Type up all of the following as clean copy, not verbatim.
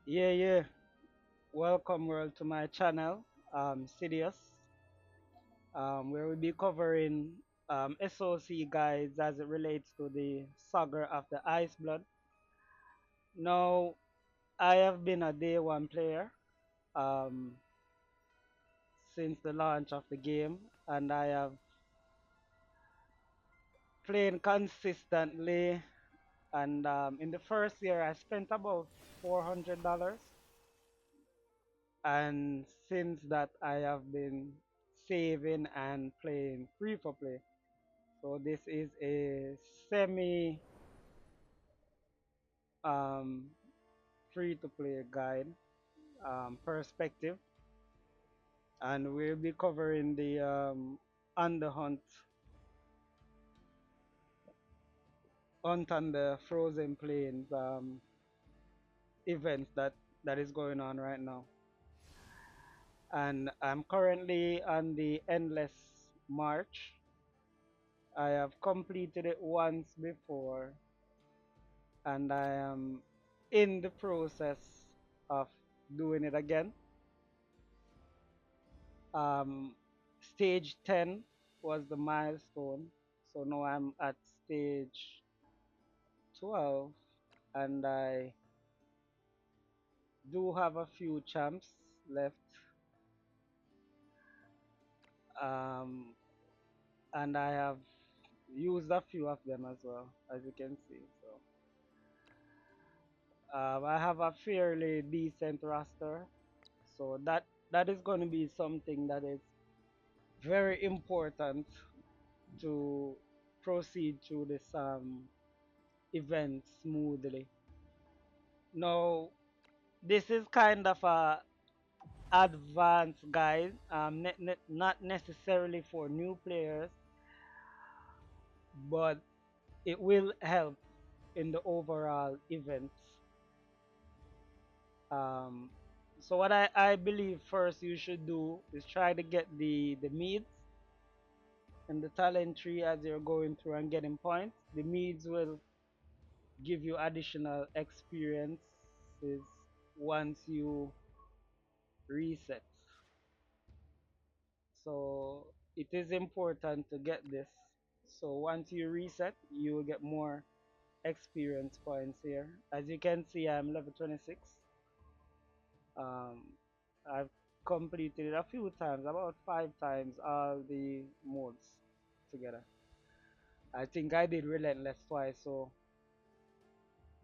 Yeah. Welcome world to my channel, Sidious, where we'll be covering SOC guides as it relates to the saga of the Ice Blood. Now, I have been a day one player um, since the launch of the game, and I have played consistently. And in the first year, I spent about $400, and since that, I have been saving and playing free for play. So this is a semi um, free to play guide perspective, and we'll be covering the on the hunt on the frozen plains events that is going on right now. And I'm currently on the endless march. I have completed it once before, and I am in the process of doing it again. Um, Stage 10 was the milestone. So now I'm at stage 12, and I do have a few champs left. Um, and I have used a few of them as well, as you can see. So I have a fairly decent roster. So that is going to be something that is very important to proceed through this event smoothly. Now, this is kind of a advanced guide, not necessarily for new players, but it will help in the overall events. Um, so what I believe first you should do is try to get the meads and the talent tree as you're going through and getting points. The meads will give you additional experiences once you reset. So it is important to get this. So once you reset, you will get more experience points here. As you can see, I'm level 26. Um, I've completed it a few times, about 5 times, all the modes together. I think I did Relentless twice, so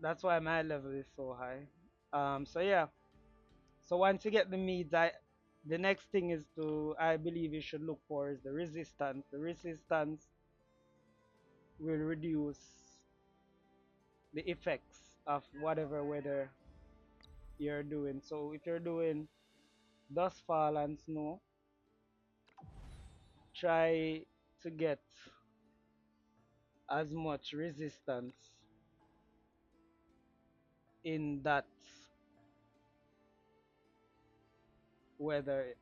that's why my level is so high. So yeah, so once you get the meads, the next thing is to I believe you should look for is the resistance. The resistance will reduce the effects of whatever weather you're doing. So if you're doing dust fall and snow, try to get as much resistance in that weather.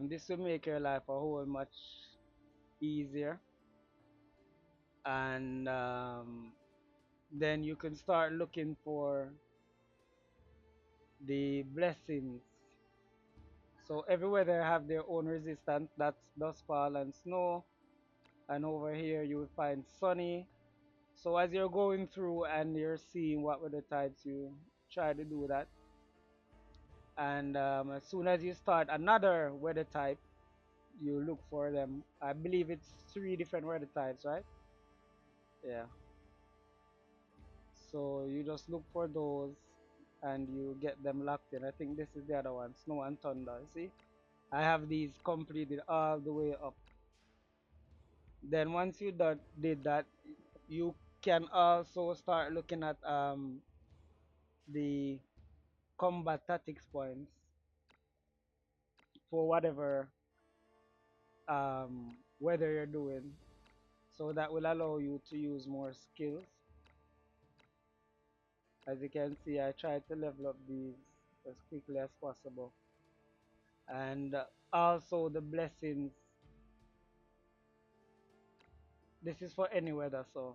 This will make your life a whole much easier, and then you can start looking for the blessings. So everywhere they have their own resistance. That's dust fall and snow. And over here you will find sunny. So as you're going through and you're seeing what were the types, you try to do that. And as soon as you start another weather type, you look for them. I believe it's 3 different weather types, right? Yeah. So you just look for those and you get them locked in. I think this is the other one, snow and thunder. See, I have these completed all the way up. Then once you did that, you can also start looking at the combat tactics points for whatever weather you're doing. So that will allow you to use more skills. As you can see, I try to level up these as quickly as possible. And also the blessings. This is for any weather, so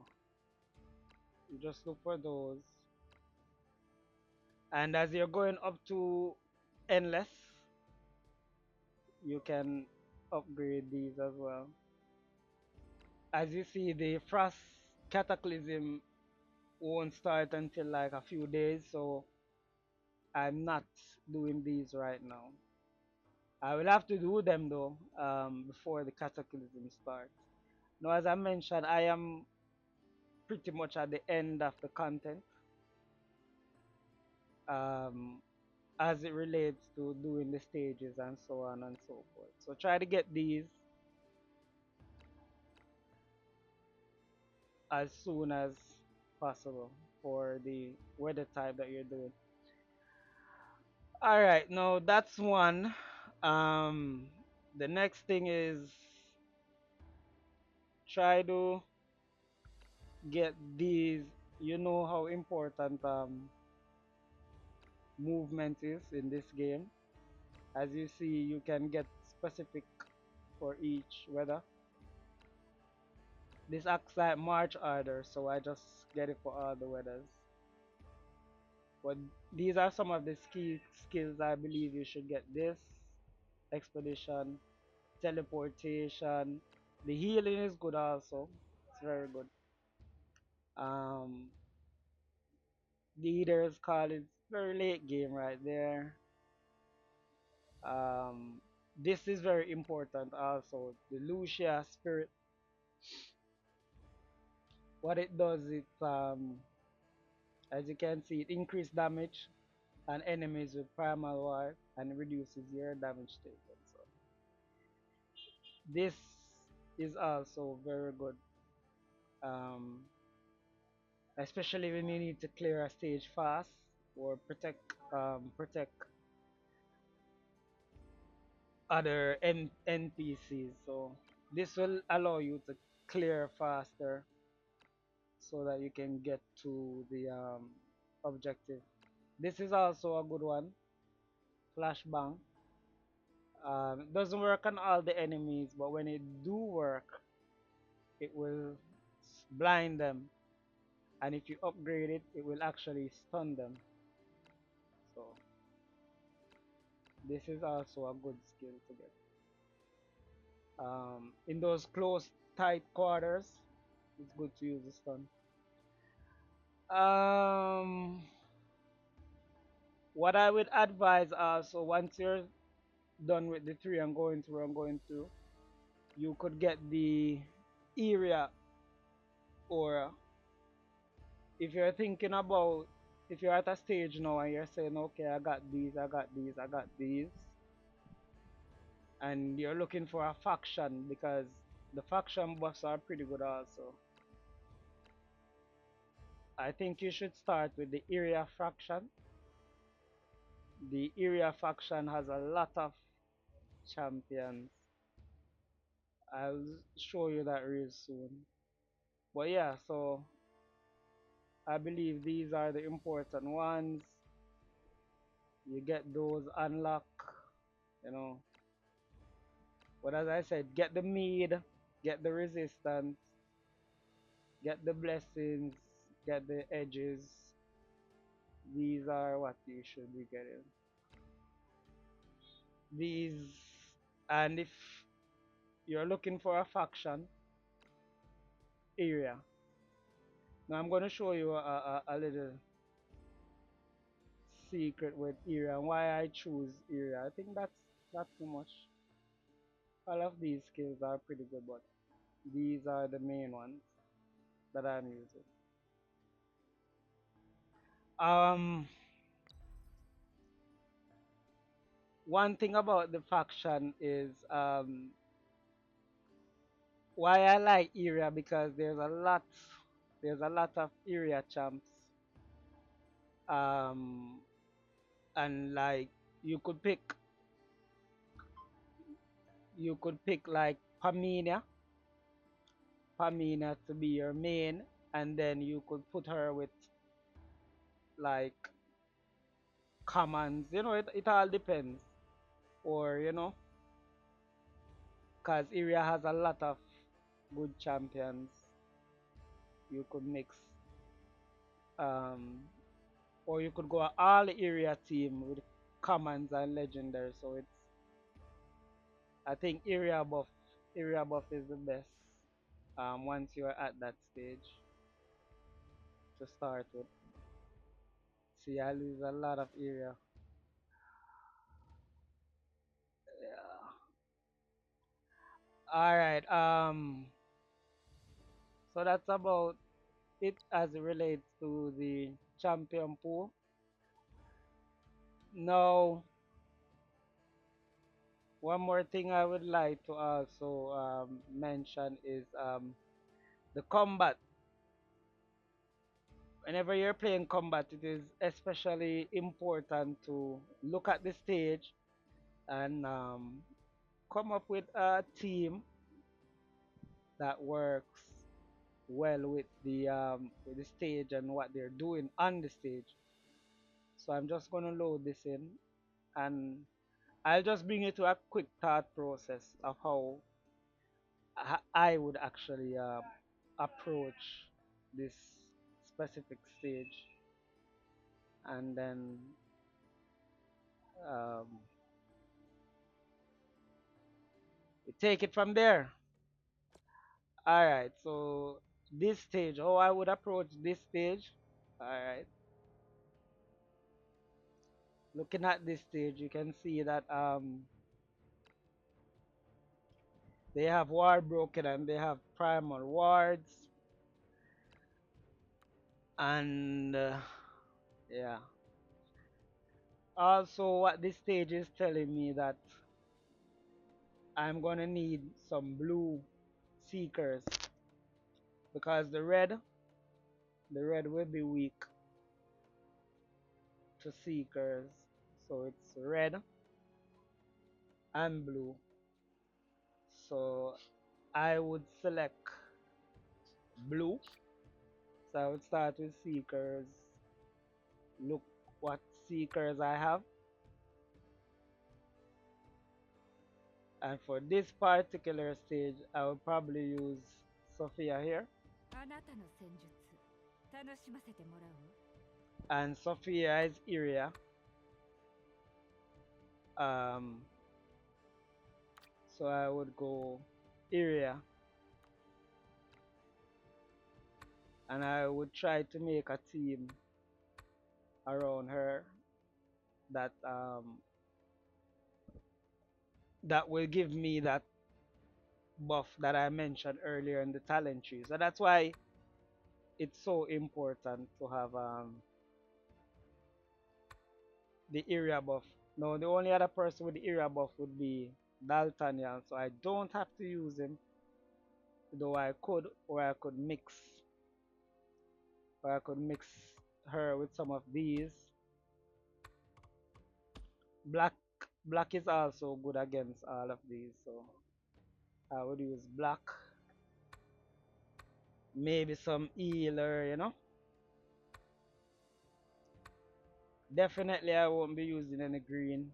you just look for those. And as you're going up to endless, you can upgrade these as well. As you see, the frost cataclysm won't start until like a few days, so I'm not doing these right now. I will have to do them though, before the cataclysm starts. Now, as I mentioned, I am pretty much at the end of the content, um, as it relates to doing the stages and so on and so forth. So try to get these as soon as possible for the weather type that you're doing. All right, now that's one. Um, the next thing is try to get these. You know how important movement is in this game. As you see, you can get specific for each weather. This acts like March order, so I just get it for all the weathers. But these are some of the skills I believe you should get. This expedition, teleportation, the healing is good also. It's very good. Um, leaders call it very late game right there. Um, this is very important also. The Lucia spirit. What it does, as you can see, it increases damage on enemies with primal war and reduces your damage taken. So this is also very good, um, especially when you need to clear a stage fast or protect other NPCs. So this will allow you to clear faster so that you can get to the objective. This is also a good one, flashbang. It doesn't work on all the enemies, but when it do work, it will blind them, and if you upgrade it, it will actually stun them. So this is also a good skill to get. In those close, tight quarters, it's good to use the stun. Um, what I would advise also, once you're done with the three and going through, you could get the area aura. If you're thinking about, if you're at a stage now and you're saying, okay, I got these, I got these, I got these, and you're looking for a faction because the faction buffs are pretty good also. I think you should start with the area faction. The area faction has a lot of champions. I'll show you that real soon. But yeah, so I believe these are the important ones. You get those unlock, you know. But as I said, get the mead, get the resistance, get the blessings, get the edges. These are what you should be getting. These, and if you're looking for a faction area, now I'm going to show you a little secret with area and why I choose area. I think that's not too much. All of these skills are pretty good, but these are the main ones that I'm using. Um, one thing about the faction is why I like area because there's a lot of area champs. Um, and like you could pick you could pick like Pamina to be your main, and then you could put her with like commands. It all depends. Or cause area has a lot of good champions. You could mix um or you could go a all area team with commons and legendary. So it's I think area buff is the best. Once you're at that stage to start with. See, I lose a lot of area. Yeah. All right. So that's about it as it relates to the champion pool. Now, one more thing I would like to also mention is the combat. Whenever you're playing combat, it is especially important to look at the stage and come up with a team that works well with the stage and what they're doing on the stage. So I'm just gonna load this in and I'll just bring you to a quick thought process of how I would actually approach this specific stage and then um, we take it from there. All right, so this stage, how I would approach this stage. All right, looking at this stage, you can see that they have ward broken and they have primal wards and yeah. Also, what this stage is telling me that I'm gonna need some blue seekers because the red will be weak to seekers. So it's red and blue. So I would select blue. So I would start with seekers. Look what seekers I have. And for this particular stage, I would probably use Sophia here. あなたの戦術楽しませてもらうわ。 And Sophia is area. Um, so I would go area and I would try to make a team around her that that will give me that buff that I mentioned earlier in the talent tree. So that's why it's so important to have the area buff. No, the only other person with the area buff would be Daltanian, so I don't have to use him, though I could, or I could mix her with some of these. Black, black is also good against all of these, so I would use black. Maybe some healer, you know. Definitely, I won't be using any green.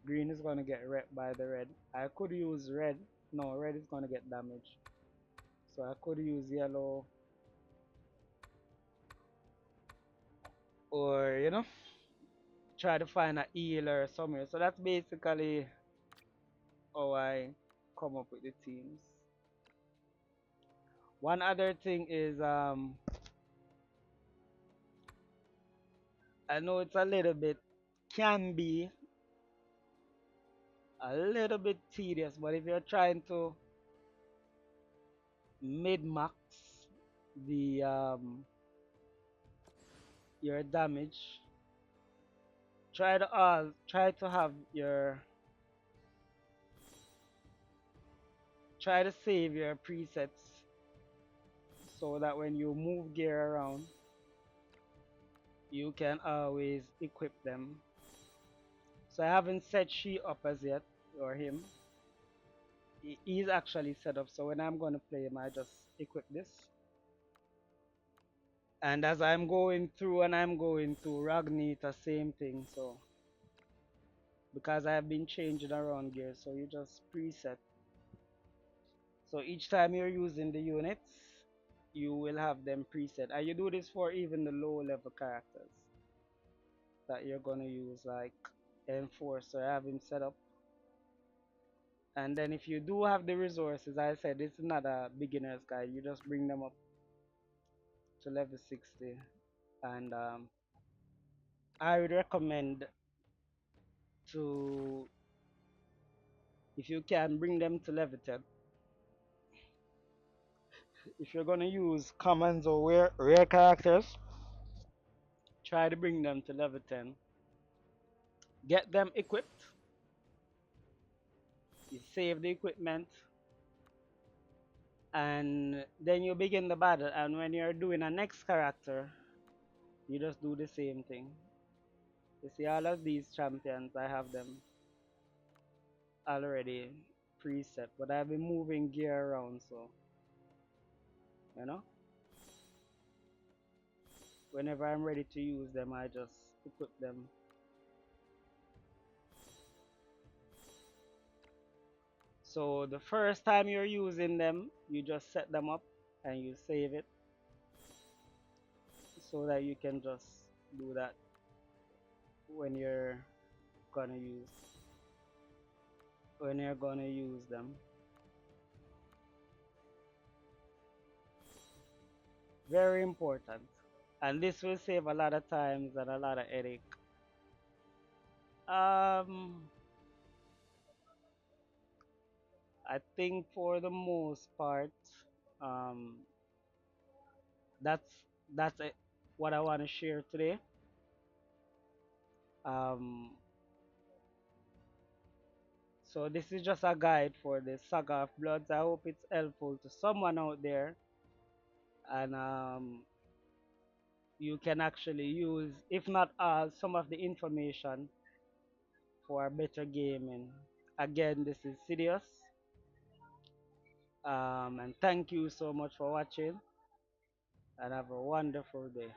Green is gonna get wrecked by the red. I could use red. No, red is gonna get damaged. So I could use yellow or try to find a healer somewhere. So that's basically how I come up with the teams. One other thing is I know it's a little bit can be a little bit tedious, but if you're trying to mid max the your damage, try to have your try to save your presets so that when you move gear around you can always equip them. So I haven't set she up as yet or him. He's actually set up, so when I'm going to play him I just equip this. And as I'm going through and I'm going through Ragnita, same thing. So because I have been changing around gear, so you just preset. So each time you're using the units, you will have them preset. And you do this for even the low level characters that you're gonna use, like Enforcer, have him set up. And then if you do have the resources, I said this is not a beginner's guide. You just bring them up to level 60. And I would recommend to, if you can, bring them to level 10. If you're gonna use commons or rare characters, try to bring them to level 10. Get them equipped. You save the equipment, and then you begin the battle. And when you're doing a next character, you just do the same thing. You see all of these champions, I have them already preset, but I've been moving gear around, so you know, whenever I'm ready to use them, I just equip them. So the first time you're using them, you just set them up and you save it so that you can just do that when gonna use you're gonna use them. Very important. And this will save a lot of times and a lot of headache. Um, I think for the most part, um, that's that's it, what I want to share today. Um, so this is just a guide for the Saga of Bloods. I hope it's helpful to someone out there, and you can actually use, if not all, some of the information for better gaming. Again, this is Sidious, and thank you so much for watching, and have a wonderful day.